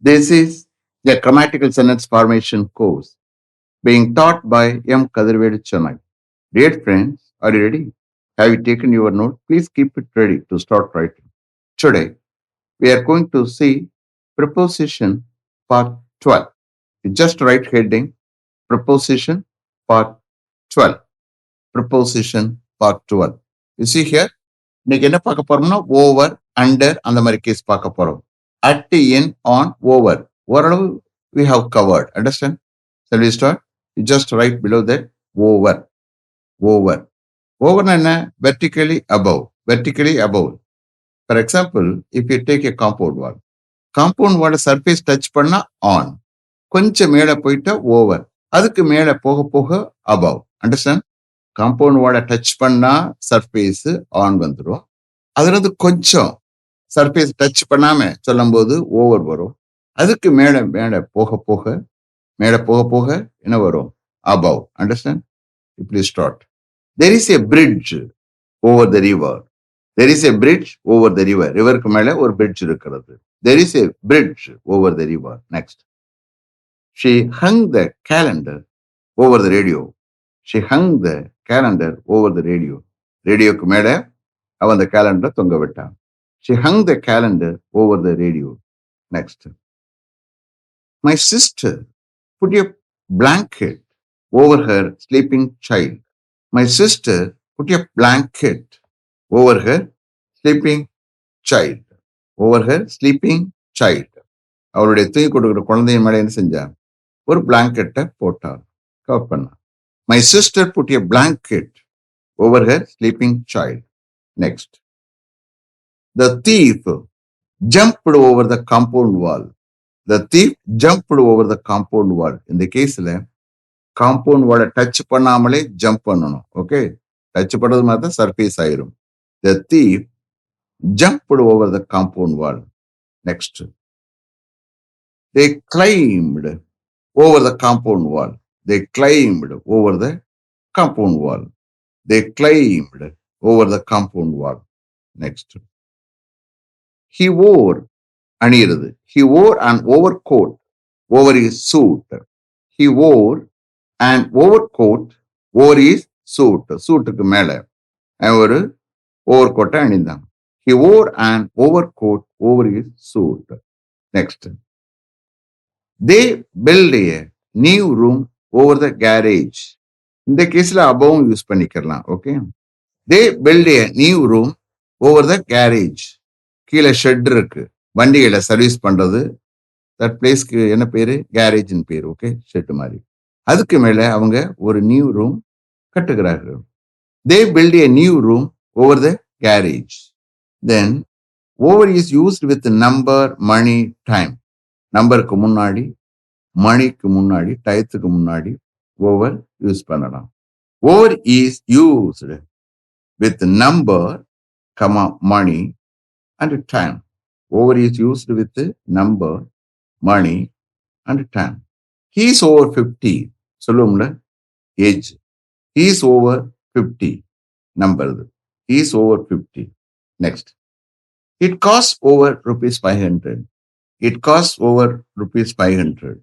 This is the grammatical sentence formation course being taught by M. Kadirvedi Chennai. Dear friends, are you ready? Have you taken your note? Please keep it ready to start writing. Today, we are going to see Preposition Part 12. You just write heading Preposition Part 12. Preposition Part 12. You see here, இன்னைக்கு என்ன பார்க்க போறோம்னா over under அந்த மாதிரி case பார்க்க போறோம். At in on over ஓரளவு we have covered. Understand? Shall we start? You just write below that over. Over. Over என்ன? Vertically above. Vertically above. For example, if you take a compound wall. Compound wall surface touch பண்ணா on. கொஞ்சம் மேலே போயிட்டா over. அதுக்கு மேலே போக போக above. Understand? Compound வாலை டச் பண்ணா சர்ஃபேஸ் ஆன் வந்துடும். அதுல இருந்து கொஞ்சம் சர்ஃபேஸ் டச் பண்ணாம சொல்லும் போது ஓவர் வரும். அதுக்கு மேல மேல போக போக என்ன வரும்? அபவ். அண்டர்ஸ்டாண்ட்? இப்படி start. There is a bridge over the river. There is a bridge over the river. ரிவருக்கு மேல ஒரு பிரிட்ஜ் இருக்கிறது. There is a bridge over the river. Next. She hung the calendar over the radio. She hung the calendar over the radio. ரேடியோக்கு மேல அவன் அந்த கேலண்டரை தொங்க விட்டான். She hung the calendar over the radio. Next. My sister put a blanket over her sleeping child. My sister put a blanket over her sleeping child. Over her sleeping child. அவருடைய தூங்கி கொடுக்கிற குழந்தையின் மேல என்ன செஞ்சான்? ஒரு பிளாங்கெட்டை போட்டான். கவர் பண்ணான். My sister put a blanket over her sleeping child. Next. The thief jumped over the compound wall. The thief jumped over the compound wall. In the case, compound wall touch பண்ணாமலே jump பண்ணணும். Okay? Touch பண்ணது மாதிரி surface ஆயிரும். The thief jumped over the compound wall. Next. They climbed over the compound wall. They climbed over the compound wall. They climbed over the compound wall. Next. He wore அணியிறது. He wore an overcoat over his suit. He wore an overcoat over his suit. சூட்டுக்கு மேல ஒரு over கோட்டை அணிந்தான். He wore an overcoat over his suit. Next. They built a new room over the garage. இந்த கேஸ்ல அபவும் use பண்ணிக்கலாம். Okay. They built a new room over the garage. கீழே shed இருக்கு. வண்டிகளை service பண்றது. தட் பிளேஸ்க்கு என்ன பேரு? கேரேஜ்னு பேரு. ஓகே. ஷெட் மாதிரி. அதுக்கு மேல அவங்க ஒரு நியூ ரூம் கட்டுகிறார்கள். They built a new room over the garage. Then over is used with number, money, time. நம்பருக்கு முன்னாடி, மணிக்கு முன்னாடி, டயத்துக்கு முன்னாடி ஓவர் யூஸ் பண்ணலாம். Over is used with number, மணி and time. Over is used with number, மணி and time. He is over 50. சொல்லுவோம்ல age. He is over 50. Number. He is over 50. Next. It cost over ₹500. It costs over ₹500.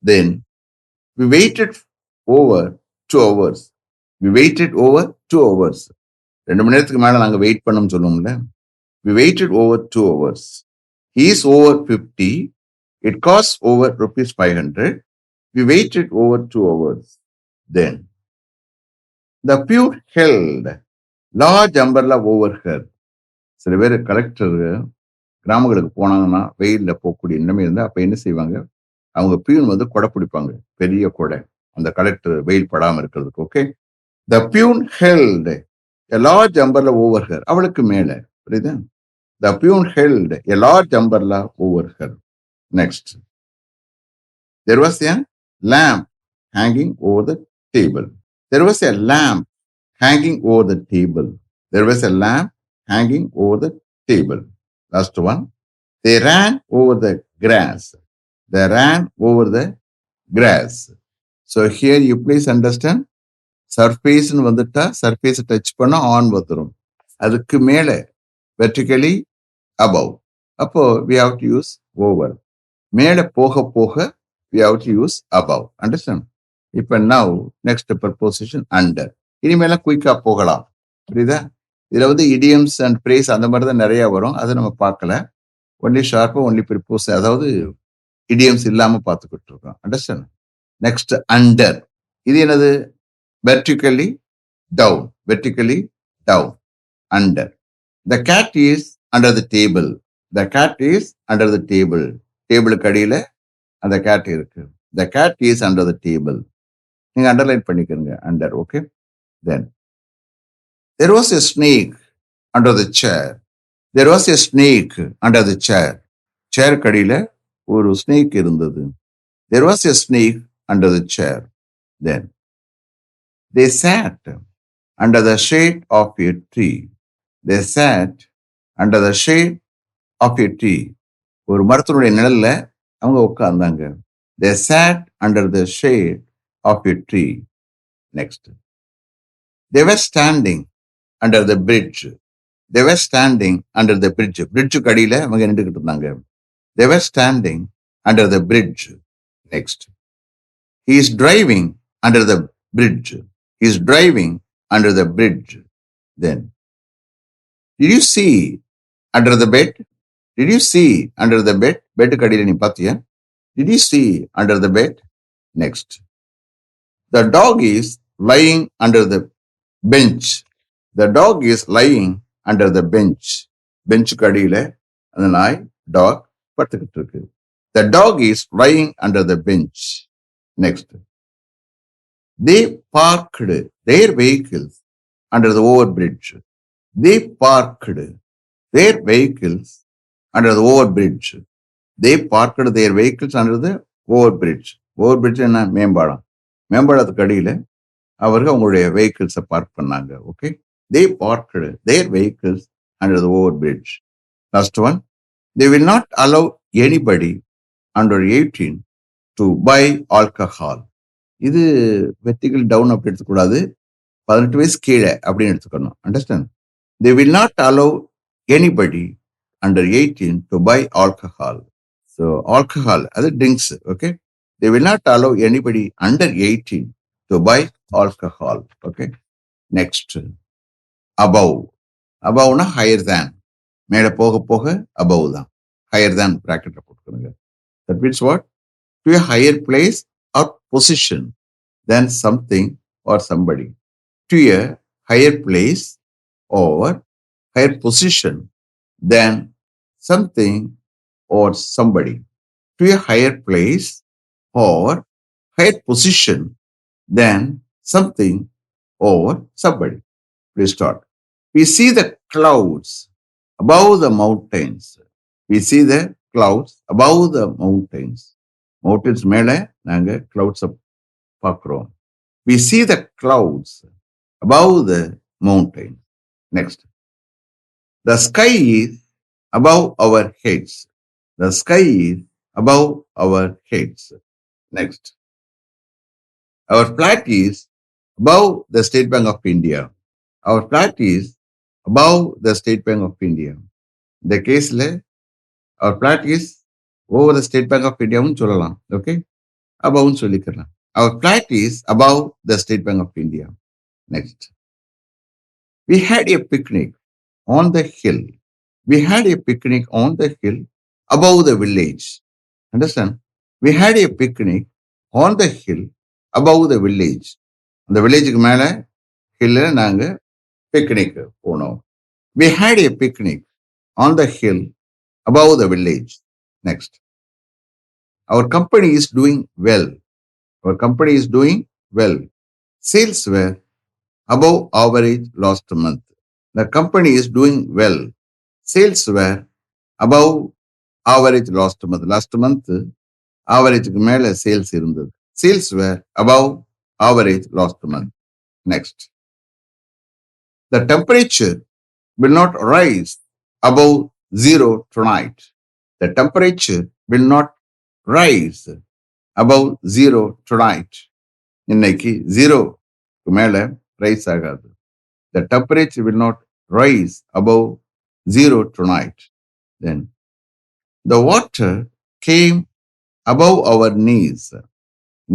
Then we waited over 2 hours. We waited over 2 hours. 2 மணி நேரத்துக்கு மேல நாங்க wait பண்ணோம்னு சொல்லுவோம்ல. We waited over 2 hours. He is over 50. It costs over ₹500. We waited over 2 hours. Then the pew held large umbrella over her. சில பேர் collector கிராமங்களுக்கு போனாங்கன்னா வெயிலில் போகக்கூடிய நிலைமை இருந்தால் அப்போ என்ன செய்வாங்க? அவங்க பியூன் வந்து கொடை பிடிப்பாங்க, பெரிய கொடை, அந்த கலெக்டர் வெயில் படாமல் இருக்கிறதுக்கு. Okay. The peon held a large umbrella over her. அவளுக்கு மேலே. புரியுதா? The peon held a large umbrella over her. Next. There was a lamp hanging over the table. There was a lamp hanging over the table. There was a lamp hanging over the table. Last one. They ran over the grass. They ran over the grass. So here you please understand. Surface வந்துட்டா surface touch பண்ணா on வந்துரும். அதுக்கு மேலே vertically above. அப்போ we have to use over. மேலே போக போக we have to use above. Understand? இப்போ now next preposition under. இனிமேலாம் குயிக்கா போகலாம். புரியுதா? இதுல வந்து idioms and phrase அந்த மாதிரி தான் நிறைய வரும். அதை நம்ம பார்க்கல. ஒன்லி ஷார்ப்பா ஒன்லி ப்ரிப்போஸ், அதாவது idioms இல்லாம பார்த்துக்கிட்டு இருக்கோம். அண்டர்ஸ்டாண்ட்? Next under. இது என்னது? Vertically down. Vertically down. Under. The cat is under the table. The cat is under the table. டேபிளுக்கு அடியில அந்த கேட் இருக்கு. The cat is under the table. நீங்க அண்டர்லைன் பண்ணிக்கிறீங்க under. Okay. Then there was a snake under the chair. There was a snake under the chair. சேர் கடியில ஒரு snake இருந்தது. There was a snake under the chair. Then they sat under the shade of a tree. They sat under the shade of a tree. ஒரு மரத்தினுடைய நிழல்ல அவங்க உட்கார்ந்தாங்க. They sat under the shade of a tree. Next. They were standing under the bridge. They were standing under the bridge. Bridge கடியில அவங்க நின்றுகிட்டு இருந்தாங்க. They were standing under the bridge. Next. He is driving under the bridge. He is driving under the bridge. Then. Did you see under the bed? Did you see under the bed? Bed கடியில நீ பாத்தியா? Did you see under the bed? Next. The dog is lying under the bench. The dog is lying under the bench. Bench கடியில அந்த நாய் dog படுத்துக்கிட்டு இருக்கு. The dog is lying under the bench. Next. They parked their vehicles under the overbridge. They parked their vehicles under the overbridge. They parked their vehicles under the overbridge. Overbridge என்ன? மேம்பாலம். மேம்பாலத்துக்கு அடியில அவர்கள் அவங்களுடைய வெஹிக்கிள்ஸை park பண்ணாங்க. Okay. They parked their vehicles under the overbridge. Last one. They will not allow anybody under 18 to buy alcohol. இது vertical down அப்படி எடுத்துக்கூடாது. 18 வயசு கீழே அப்படின்னு எடுத்துக்கணும். Understand? They will not allow anybody under 18 to buy alcohol. So alcohol, அது drinks. Okay. They will not allow anybody under 18 to buy alcohol. Okay. Next. Above. Aboveனா higher than. மேல போக போக above தான். Higher than bracket போட்டுக்கணுங்க. That means what? To a higher place or position than something or somebody. To a higher place or higher position than something or somebody. To a higher place or higher position than something or somebody. Please start. We see the clouds above the mountains. We see the clouds above the mountains. Mountains மேல நாங்க clouds பார்க்கிறோம். We see the clouds above the mountain. Next. The sky is above our heads. The sky is above our heads. Next. Our flag is above the State Bank of India. Our flag is above the State Bank of India. இந்த கேஸ்ல our flag is over the State Bank of India சொல்லலாம். Okay. above சொல்லிக்கலாம். Our flag is above the State Bank of India. Next. We had a picnic on the hill. We had a picnic on the hill above the village. Understand? We had a picnic on the hill above the village. அந்த வில்லேஜுக்கு மேல ஹில்ல நாங்க picnic போனோம். We had a picnic on the hill above the village. Next. Our company is doing well. Our company is doing well. Sales were above average last month. The company is doing well. Sales were above average last month. Last month, average-க்கு மேல sales இருந்தது. Sales were above average last month. Next. The temperature will not rise above zero tonight. The temperature will not rise above zero tonight. இன்னைக்கு ஜீரோக்கு மேல rice ஆகாது. The temperature will not rise above zero tonight. Then the water came above our knees.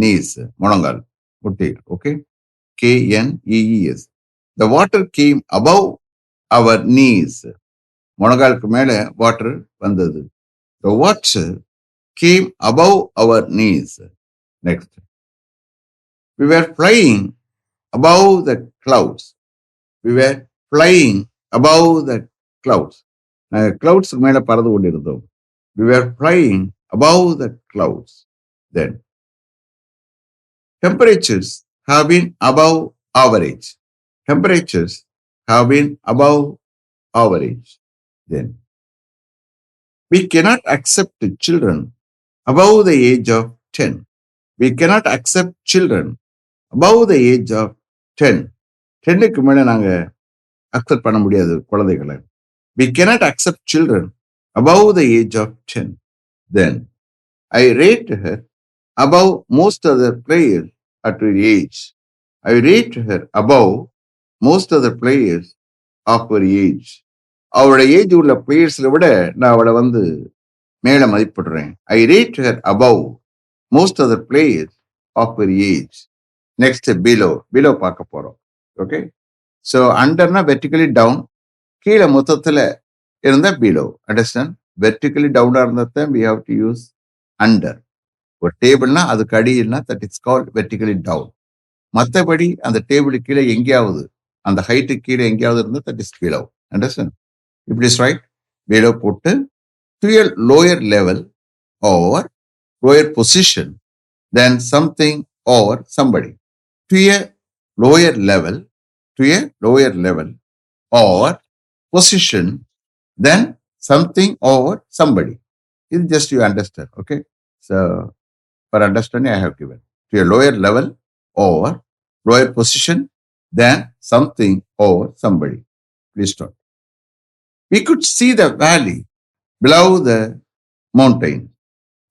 Knees, முழங்கால், முட்டி, okay? Knees. The water came above our knees. முழங்காலுக்கு மேல water வந்தது. The water came above our knees. Next. We were flying above the clouds. We were flying above the clouds. Clouds மேல பறந்து கொண்டிருந்தோம். We were flying above the clouds. Then, temperatures have been above average. Temperatures have been above average. Then, we cannot accept children above the age of 10. We cannot accept children above the age of 10. 10க்கு மேல நாங்க accept பண்ண முடியாது குழந்தைகளை. We cannot accept children above the age of 10. Then, I rate her above most other players at her age. I rate her above most other players of her age. அவரோட age உள்ள பிளேயர்ஸ்ல விட நான் அவளை மேல மதிப்பிடுறேன். I rate her above most other players of her age. Next, below. Below பார்க்க போறோம். Okay? So, underனா vertically down. கீழே மொத்தத்துல இருந்தா below. Understand? Vertically down இருந்தா we have to use under. ஒரு டேபிள்னா அதுக்கு அடினா that is called vertically down. மற்றபடி அந்த டேபிள் கீழே எங்கேயாவது அந்த ஹைட்டு கீழே எங்கேயாவது இருந்தா that is below. Understand? If it is right, below போட்டு to a lower level or lower position than something or somebody. To a lower level, or position than something or somebody. It's just you understand, okay? So, for understanding, I have given. To a lower level or lower position than something or somebody. Please stop. We could see the valley below the mountain.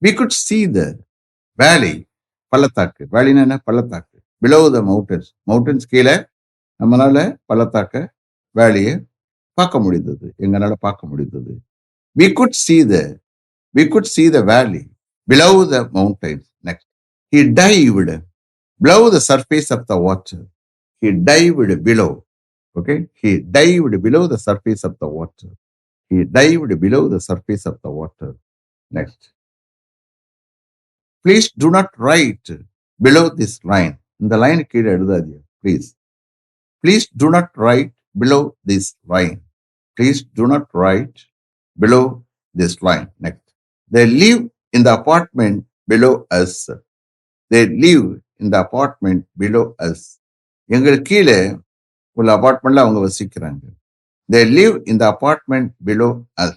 We could see the valley, பள்ளத்தாக்கு. வேலினா பள்ளத்தாக்கு. Below the mountains. Mountains கீழே நம்மளால பள்ளத்தாக்க வேலியை பார்க்க முடிந்தது. எங்களால பார்க்க முடிந்தது. We could see the valley below the mountains. Next. He dived below the surface of the water. He dived below. Okay. He dived below the surface of the water. He dived below the surface of the water. Next. Please do not write below this line. இந்த line கீழே எழுதாதீங்க. Please. Please do not write below this line. Please do not write below this line. Next. They live in the apartment below us. They live in the apartment below us. எங்களுக்கு கீழே உள்ள அபார்ட்மெண்ட்ல அவங்க வசிக்கிறாங்க. They live in the apartment below us.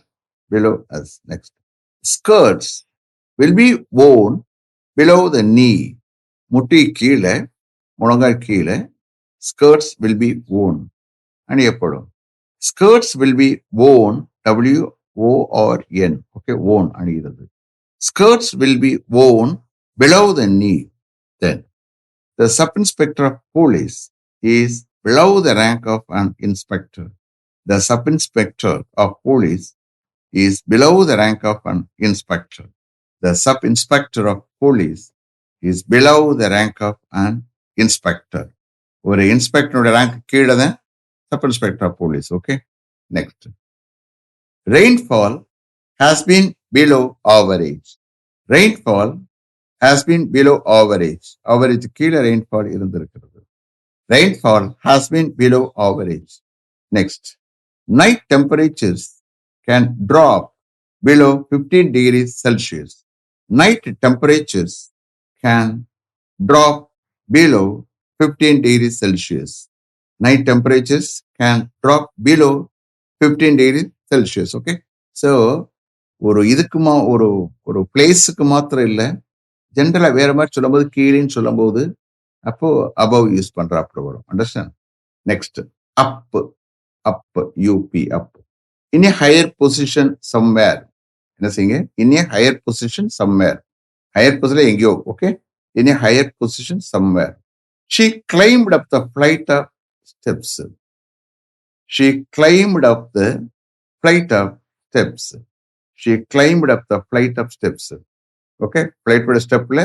Below us. Next. Skirts will be worn below the knee. முட்டி கீழே, முழங்கால் கீழே. Skirts will be worn. அணியப்படும். Skirts will be worn. WORN. Okay, worn அணிகிறது. Skirts will be worn below the knee. Then, the sub-inspector of police is below the rank of an inspector. The sub-inspector of police is below the rank of an inspector. The sub-inspector of police is below the rank of an inspector. ஒரு இன்ஸ்பெக்டரோட rank கீழே தான் sub-inspector of police. Okay? Next. Rainfall has been below average. Rainfall has been below average. Average கீழே rainfall இருந்திருக்கிறது. Rainfall has been below average. Next. Night temperatures can drop below 15 degrees Celsius. Night temperatures can drop below 15 degrees Celsius. Night temperatures can drop below 15 degrees Celsius. Okay? So, ஒரு இதுக்குமா ஒரு பிளேஸுக்கு மாத்திரம் இல்லை, ஜென்ரலா வேற மாதிரி சொல்லும்போது கீழேன்னு சொல்லும்போது அப்போ above யூஸ் பண்ற அப்படி வரும். Understand? Next. up, up. In a higher position somewhere. என்ன செய்யுங்க? In a higher position somewhere. Higher position எங்கேயோ. Okay? In a higher position somewhere. She climbed up the flight of steps. She climbed up the flight of steps. She climbed up the flight of steps. Okay, ஃப்ளைட்டோட ஸ்டெப்ல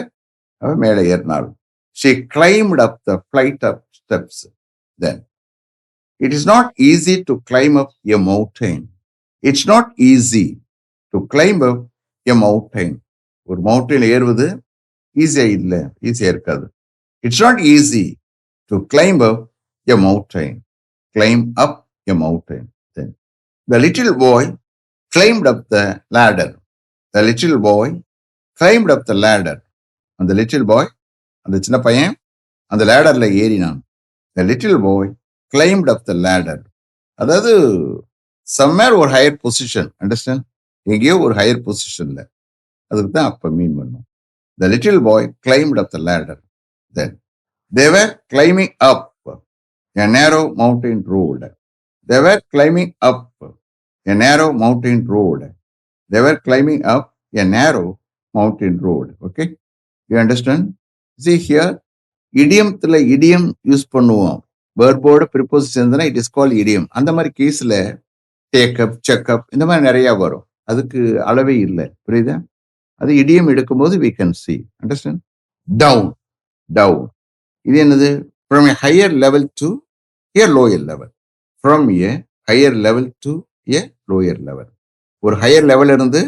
அவ மேலே ஏறினாள். She climbed up the flight of steps. Then it is not easy to climb up a mountain. It's not easy to climb up a mountain. ஒரு mountain ஏறுவது ஈஸியா இல்லை, ஈஸியா இருக்காது. It's not easy to climb up a mountain. Climb up a mountain. Then the little boy climbed up the ladder. The little boy climbed up the ladder. அந்த little boy, அந்த சின்ன பையன் அந்த லேடர்ல ஏறினான். The little boy climbed up the ladder. அதாவது somewhere ஒரு higher position, understand, எங்கேயோ ஒரு ஹையர் பொசிஷன்ல, அதுக்கு தான் அப்ப மீன் பண்ணும். The little boy climbed up the ladder. Then they were climbing up a narrow mountain road. They were climbing up a narrow mountain road. They were climbing up a narrow mountain road. Okay, you understand? See here, இடியம்ல idiom use பண்ணுவோம். வேர்போட preposition இருந்ததுன்னா it is call idiom. அந்த மாதிரி கேஸ்ல take up, checkup இந்த மாதிரி நிறைய வரும். அதுக்கு அளவே இல்லை, புரியுதா? அது இடியம் எடுக்கும்போது we can see. Understand? Down, down. இது என்னது? From a higher level to a lower level. From a higher level to a lower level. ஒரு ஹையர் லெவல் இருந்து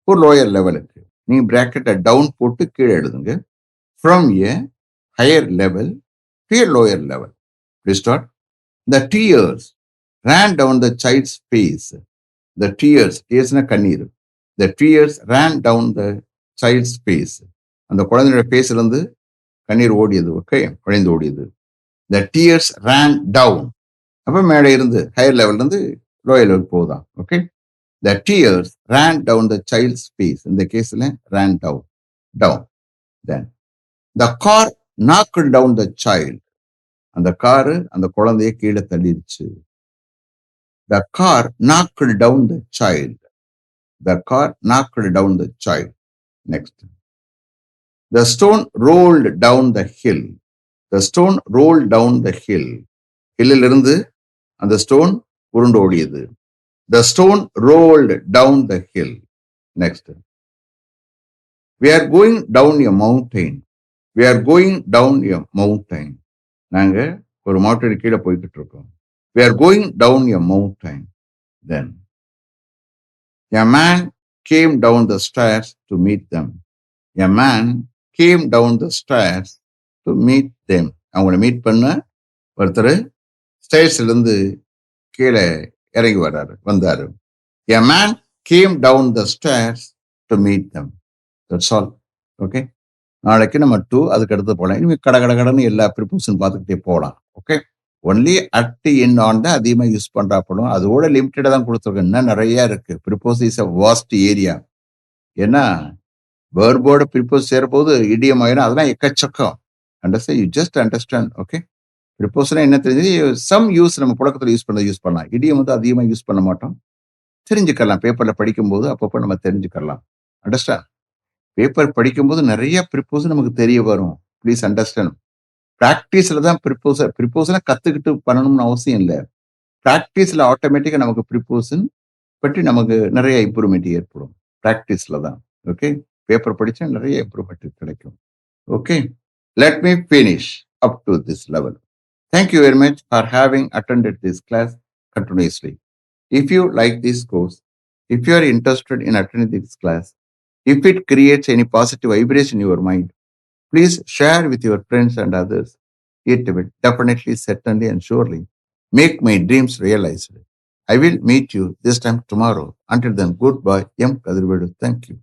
ஒரு லோயர் லெவலுக்கு நீங்க பிராக்கெட்டை டவுன் போட்டு கீழே எழுதுங்க. From a higher level to a lower level. Please start. The tears ran down the child's face. The tears, tearsனா கண்ணீர். The tears ran down the child's face. அந்த குழந்தையோட ஃபேஸ்ல இருந்து கண்ணீர் ஓடியது. ஓகே, குழந்தை ஓடியது. The tears ran down. அப்ப மேலே இருந்து ஹையர் லெவல்ல இருந்து லோயர் லெவல் போகுதான். Okay, the tears ran down the child's face. இந்த கேஸ்ல ran down, down. Then the car knocked down the child. அந்த காரு அந்த குழந்தைய கீழே தள்ளிடுச்சு. The car knocked down the child. The car knocked down the child. Next. The stone rolled down the hill. The stone rolled down the hill. ஹில்லில் இருந்து அந்த stone உருண்டு ஓடியது. The stone rolled down the hill. Next. We are going down a mountain. We are going down a mountain. நாங்க ஒரு mountain கீழே போய்கிட்டு இருக்கோம். We are going down a mountain. Then a man came down the stairs to meet them. A man came down the stairs to meet them. அவங்கள meet பண்ண ஒருத்தர் ஸ்டேர்ஸ்ல இருந்து கீழே இறங்கி வந்தாரு. A man came down the stairs to meet them. That's all. Okay, நாளைக்கு நம்ம 2 அதுக்கு அடுத்து போகலாம். இனிமேல் கடன்னு எல்லா ப்ரிப்போசிஷன் பார்த்துக்கிட்டே போகலாம். Okay, only at in on தான் அதிகமாக யூஸ் பண்றாப்படும். அதோட லிமிட்டடாக தான் கொடுத்துருக்கோம். இன்னும் நிறைய இருக்கு. Preposition is a vast area. ஏன்னா வேர்போட ப்ரிப்போஸ் சேரப்போது இடியம் ஆயிரும், அதெல்லாம் எக்கச்சக்கம். Understand, you just understand. Okay, ப்ரிப்போஸ்னா என்ன தெரிஞ்சு சம் யூஸ் நம்ம புழக்கத்தில் யூஸ் பண்ணலாம். இடியம் வந்து அதிகமாக யூஸ் பண்ண மாட்டோம். தெரிஞ்சுக்கலாம், பேப்பர்ல படிக்கும்போது அப்பப்போ நம்ம தெரிஞ்சுக்கலாம். அண்டர்ஸ்டாண்ட், பேப்பர் படிக்கும்போது நிறைய ப்ரிப்போஸ் நமக்கு தெரிய வரும். Please understand. பிராக்டிஸ்ல தான் ப்ரிப்போசனை கத்துக்கிட்டு பண்ணணும்னு அவசியம் இல்லை. பிராக்டிஸ்ல ஆட்டோமேட்டிக்கா நமக்கு ப்ரிப்போசன் பற்றி நமக்கு நிறைய இம்ப்ரூவ்மெண்ட் ஏற்படும். பிராக்டிஸ்ல தான். ஓகே, பேப்பர் படிச்சா நிறைய இம்ப்ரூவ்மெண்ட் கிடைக்கும். Okay, let me finish up to this level. Thank you very much for having attended this class continuously. If you like this course, if you are interested in attending this class, if it creates any positive vibration in your mind, please share with your friends and others. It will definitely, certainly and surely make my dreams realized. I will meet you this time tomorrow. Until then, goodbye. M. Kadirvedu. Thank you.